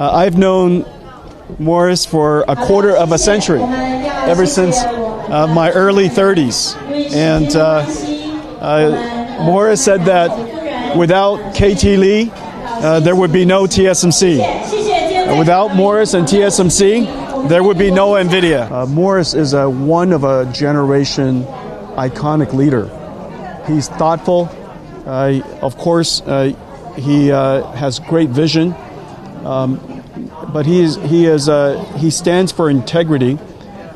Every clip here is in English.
I've known Morris for a quarter of a century, ever since my early 30s. And Morris said that without KT Lee, there would be no TSMC. Without Morris and TSMC, there would be no NVIDIA. Morris is a one of a generation iconic leader. He's thoughtful. Of course, he has great vision. But he stands for integrity,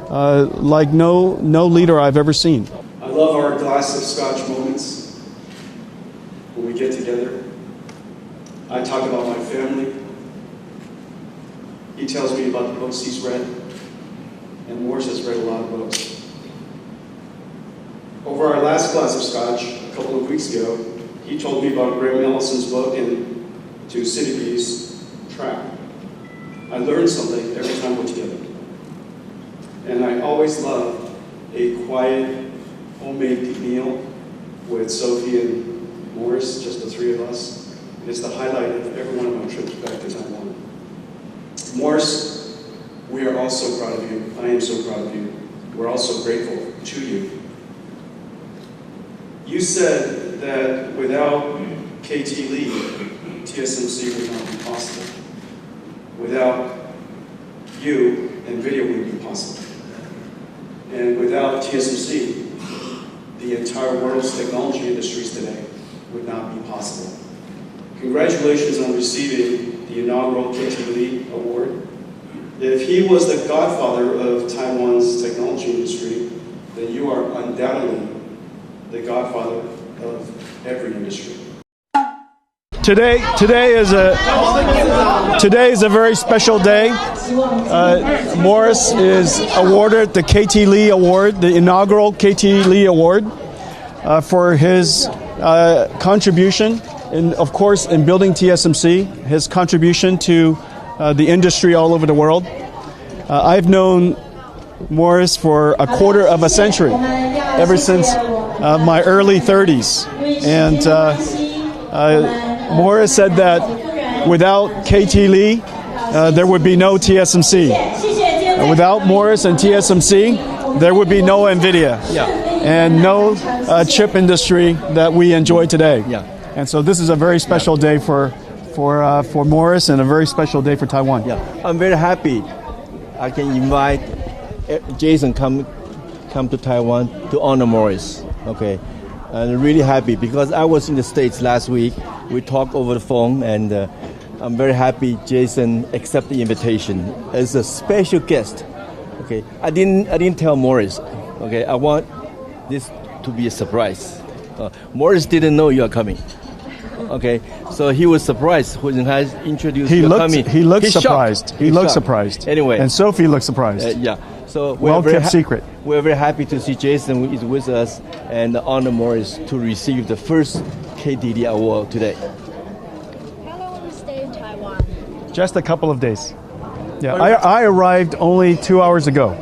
like no leader I've ever seen. I love our glass of scotch moments when we get together. I talk about my family. He tells me about the books he's read, and Morris has read a lot of books. Over our last glass of scotch a couple of weeks ago, he told me about Graham Ellison's book and To City Bees Trap. I learned something every time we're together. And I always love a quiet, homemade meal with Sophie and Morris, just the three of us. It is the highlight of every one of my trips back to Taiwan. Morris, we are all so proud of you. I am so proud of you. We're all so grateful to you. You said that without KT Lee, TSMC would not be possible. Without you, NVIDIA wouldn't be possible. And without TSMC, the entire world's technology industries today would not be possible. Congratulations on receiving the inaugural KT Lee Award. If he was the godfather of Taiwan's technology industry, then you are undoubtedly the godfather of every industry. Today is a very special day. Morris is awarded the KT Lee Award, the inaugural KT Lee Award, for his contribution, of course, in building TSMC, his contribution to the industry all over the world. I've known Morris for a quarter of a century, ever since my early 30s, and Morris said that without KT Lee, there would be no TSMC. Without Morris and TSMC, there would be no NVIDIA. And no chip industry that we enjoy today. And so this is a very special day for Morris and a very special day for Taiwan. I'm very happy I can invite Jason come to Taiwan to honor Morris. Okay. I'm really happy because I was in the States last week. We talked over the phone, and I'm very happy Jason accepted the invitation as a special guest. Okay, I didn't tell Morris. Okay, I want this to be a surprise. Morris didn't know you are coming. Okay, so he was surprised when I introduced you coming. He looked surprised. He looked surprised. Anyway, and Sophie looked surprised. So well kept secret. We're very happy to see Jason is with us and honor Morris to receive the first KT Lee Award today. How long will you stay in Taiwan? Just a couple of days. I arrived only 2 hours ago.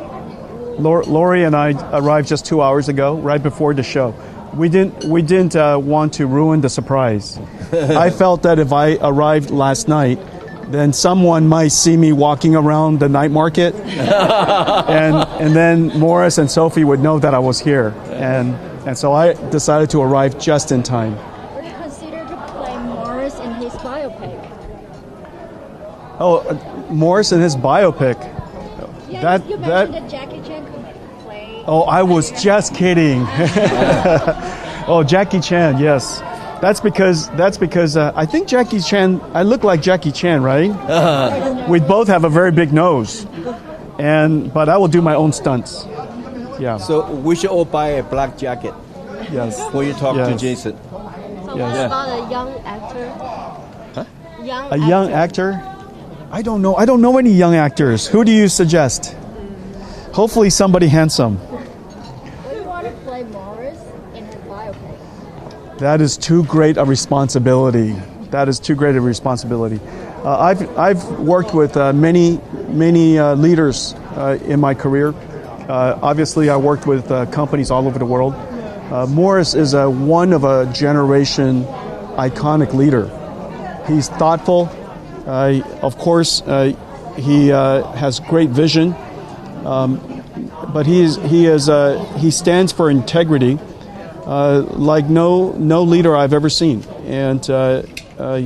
Lori and I arrived just 2 hours ago, right before the show. We didn't want to ruin the surprise. I felt that if I arrived last night, then someone might see me walking around the night market, and then Morris and Sophie would know that I was here, and so I decided to arrive just in time. Would you consider to play Morris in his biopic? Oh, Morris in his biopic. Yeah, you mentioned that Jackie Chan could play. Oh, I was just kidding. Oh, Jackie Chan, yes. That's because I think Jackie Chan, I look like Jackie Chan, right? We both have a very big nose, but I will do my own stunts. Yeah. So we should all buy a black jacket. Yes. When you talk to Jason. So what about a young actor? Huh? A young actor? I don't know. I don't know any young actors. Who do you suggest? Hopefully somebody handsome. Would you want to play Morris in his biopic? That is too great a responsibility. I've worked with many leaders in my career. Obviously, I worked with companies all over the world. Morris is a one of a generation iconic leader. He's thoughtful. Of course, he has great vision, but he stands for integrity, like no leader I've ever seen. And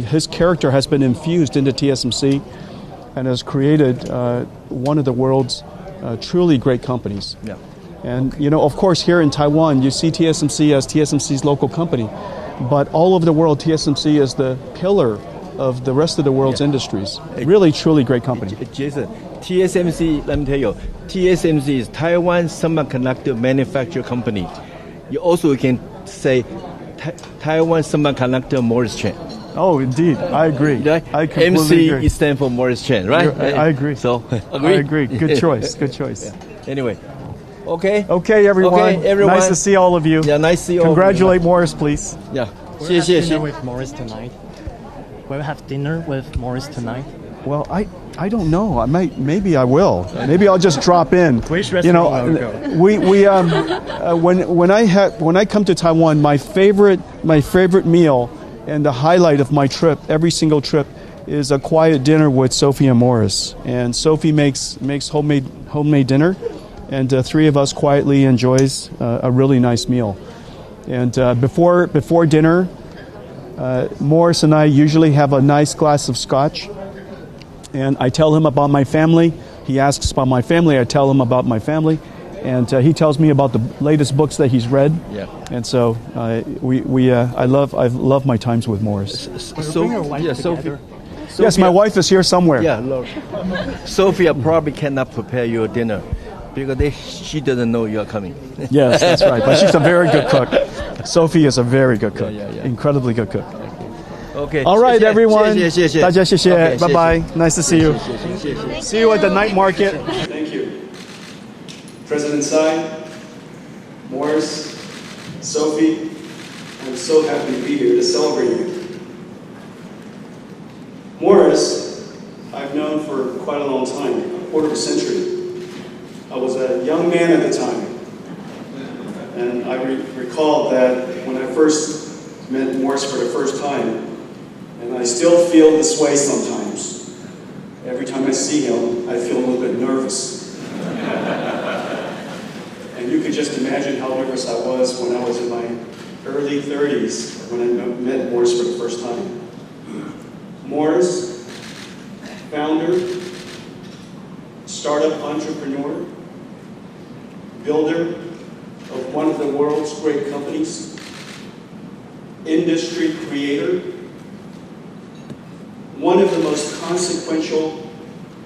his character has been infused into TSMC and has created one of the world's truly great companies. Yeah. And, of course, here in Taiwan, you see TSMC as TSMC's local company. But all over the world, TSMC is the pillar of the rest of the world's industries. Really, truly great company. Jason, TSMC, let me tell you, TSMC is Taiwan Semiconductor Manufacturer Company. You also can say Taiwan Semiconductor Morris Chain. Oh, indeed. I agree. Right? I completely agree. MC stands for Morris Chain, right? I agree. So, agree? I agree. Good choice. Good choice. Yeah. Anyway. Okay. Okay, everyone. Okay, everyone. Nice to see all of you. Yeah, nice to see you all. Congratulate Morris, please. Yeah. Will you have dinner with Morris tonight? Will you have dinner with Morris tonight? Well, I don't know. Maybe I will. Maybe I'll just drop in. Which restaurant will you go? When I come to Taiwan, my favorite meal and the highlight of my trip, every single trip, is a quiet dinner with Sophie and Morris. And Sophie makes homemade dinner, and three of us quietly enjoys a really nice meal. And before dinner, Morris and I usually have a nice glass of scotch, and I tell him about my family. He asks about my family. I tell him about my family, and he tells me about the latest books that he's read. Yeah. And so I've loved my times with Morris. Sophie. Yes, my wife is here somewhere. Yeah, Lord. Sophia probably cannot prepare your dinner because she doesn't know you're coming. Yes, that's right. But she's a very good cook. Sophie is a very good cook. Yeah. Incredibly good cook. Okay. All right, everyone. 谢谢。大家谢谢。 Okay, Bye bye. Nice to see you. 谢谢。 See you at the night market. Thank you. President Tsai, Morris, Sophie, I'm so happy to be here to celebrate you. Morris, I've known for quite a long time, a quarter of a century. I was a young man at the time, and I recall that when I first met Morris for the first time, and I still feel this way sometimes. Every time I see him, I feel a little bit nervous. And you could just imagine how nervous I was when I was in my early 30s when I met Morris for the first time. Morris, founder, startup entrepreneur, builder of one of the world's great companies, industry creator, one of the most consequential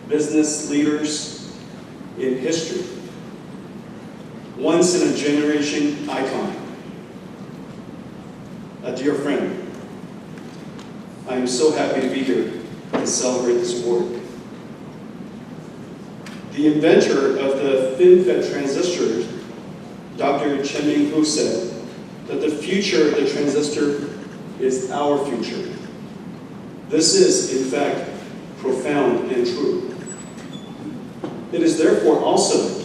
business leaders in history, once in a generation icon, a dear friend. I am so happy to be here to celebrate this award. The inventor of the FinFET transistor, Dr. Chen-Ming Hu, said that the future of the transistor is our future. This is, in fact, profound and true. It is therefore also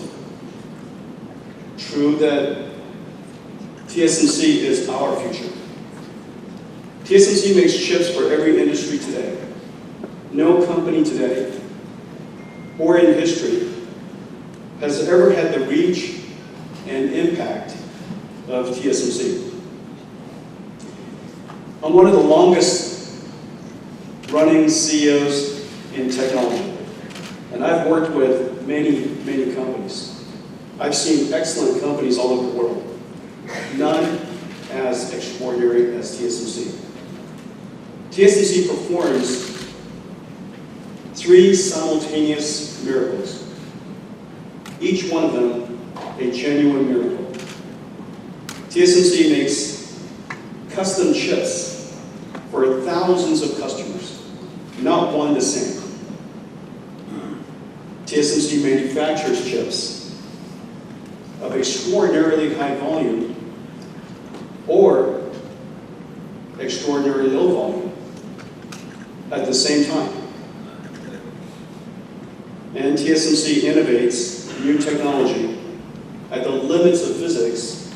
true that TSMC is our future. TSMC makes chips for every industry today. No company today, or in history, has ever had the reach and impact of TSMC. I'm one of the longest running CEOs in technology, and I've worked with many, many companies. I've seen excellent companies all over the world, none as extraordinary as TSMC. TSMC performs 3 simultaneous miracles, each one of them a genuine miracle. TSMC makes custom chips for thousands of customers, not one the same. TSMC manufactures chips of extraordinarily high volume or extraordinarily low volume at the same time. And TSMC innovates new technology at the limits of physics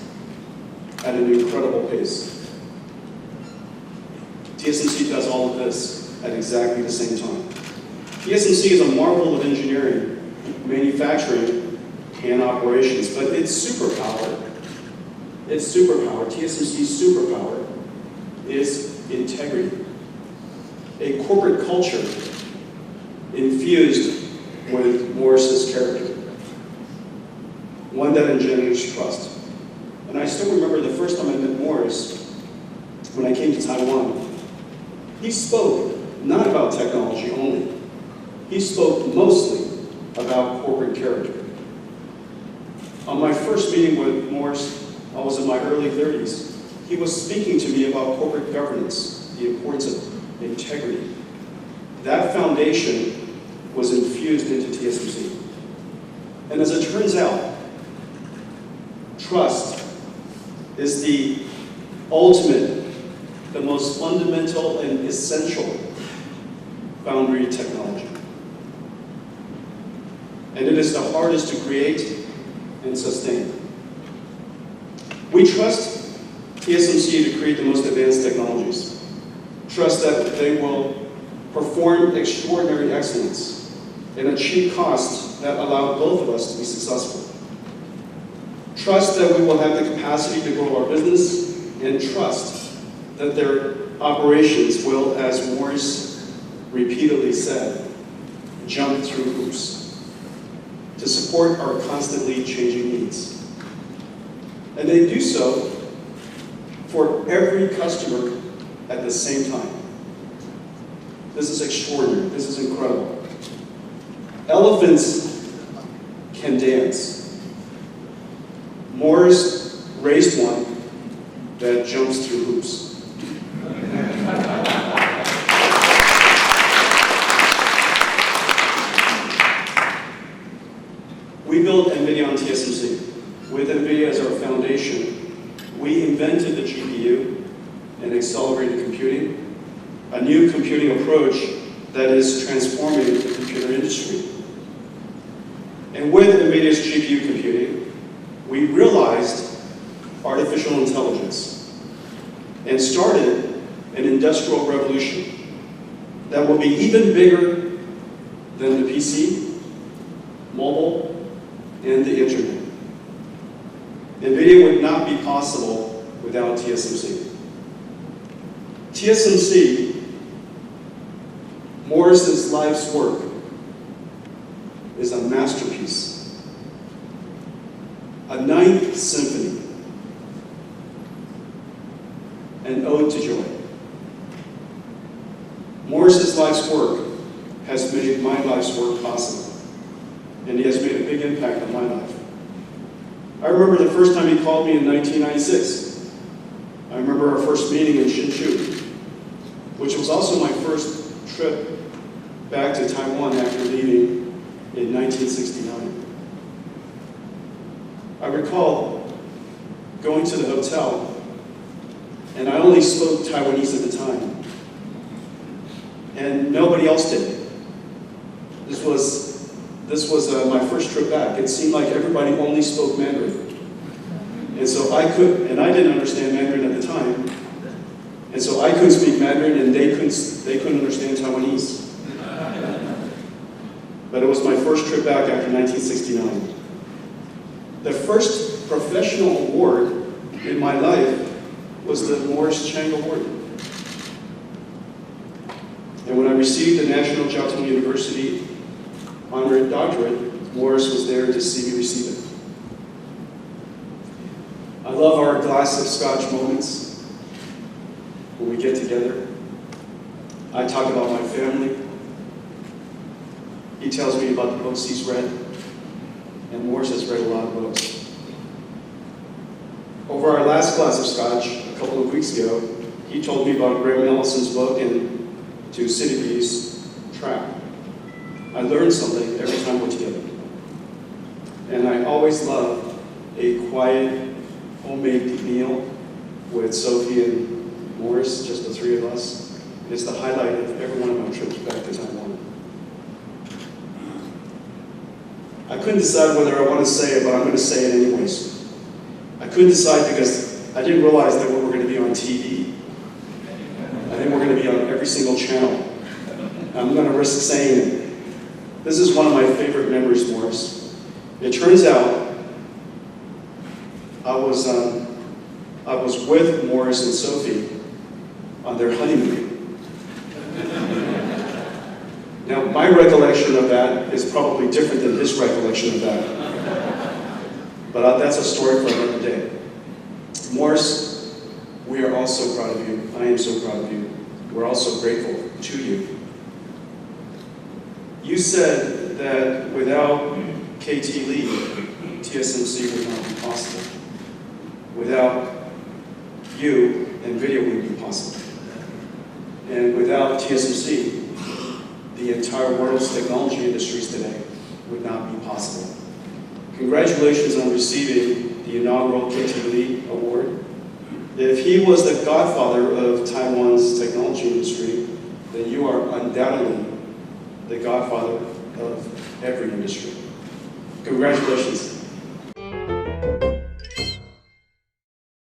at an incredible pace. TSMC does all of this at exactly the same time. TSMC is a marvel of engineering, manufacturing, and operations, but its superpower, TSMC's superpower, is integrity. A corporate culture infused with Morris's character, one that engenders trust. And I still remember the first time I met Morris, when I came to Taiwan. He spoke not about technology only. He spoke mostly about corporate character. On my first meeting with Morris, I was in my early 30s. He was speaking to me about corporate governance, the importance of integrity. That foundation was infused into TSMC. And as it turns out, trust is the ultimate, the most fundamental and essential foundry technology. And it is the hardest to create and sustain. We trust TSMC to create the most advanced technologies. Trust that they will perform extraordinary excellence and achieve costs that allow both of us to be successful. Trust that we will have the capacity to grow our business, and trust that their operations will, as Morris repeatedly said, jump through hoops to support our constantly changing needs. And they do so for every customer at the same time. This is extraordinary. This is incredible. Elephants can dance. Morris raised one that jumps through hoops. We built NVIDIA on TSMC. With NVIDIA as our foundation, we invented the GPU and accelerated computing, a new computing approach that is transforming the computer industry. And with NVIDIA's GPU computing, we realized artificial intelligence and started an industrial revolution that will be even bigger than the PC, mobile, and the internet. NVIDIA would not be possible without TSMC. TSMC, Morris's life's work, is a masterpiece, a ninth symphony, an ode to joy. Morris's life's work has made my life's work possible, and he has made a big impact on my life. I remember the first time he called me in 1996. I remember our first meeting in Hsinchu, which was also my first trip back to Taiwan after leaving in 1969. I recall going to the hotel, and I only spoke Taiwanese at the time, and nobody else did. This was my first trip back. It seemed like everybody only spoke Mandarin. And so I didn't understand Mandarin at the time. And so I couldn't speak Mandarin, and they couldn't understand Taiwanese. But it was my first trip back after 1969. The first professional award in my life was the Morris Chang Award. And when I received the National Jiao Tong University honorary doctorate, Morris was there to see me receive it. I love our glass of scotch moments when we get together. I talk about my family. He tells me about the books he's read, and Morris has read a lot of books. Over our last glass of scotch a couple of weeks ago, he told me about Graham Ellison's book and To Citybee's Trap. I learn something every time we're together. And I always love a quiet, homemade meal with Sophie and Morris, just the three of us. It's the highlight of every one of my trips back to Taiwan. I couldn't decide whether I want to say it, but I'm going to say it anyways. I couldn't decide because I didn't realize that we were going to be on TV. I think we're going to be on every single channel. I'm going to risk saying it. This is one of my favorite memories, Morris. It turns out I was with Morris and Sophie on their honeymoon. Now, my recollection of that is probably different than his recollection of that. But that's a story for another day. Morris, we are all so proud of you. I am so proud of you. We're also grateful to you. You said that without KT Lee, TSMC would not be possible. Without you, NVIDIA wouldn't be possible. And without TSMC, the entire world's technology industries today would not be possible. Congratulations on receiving the inaugural KT Lee Award. If he was the godfather of Taiwan's technology industry, then you are undoubtedly the godfather of every industry. Congratulations.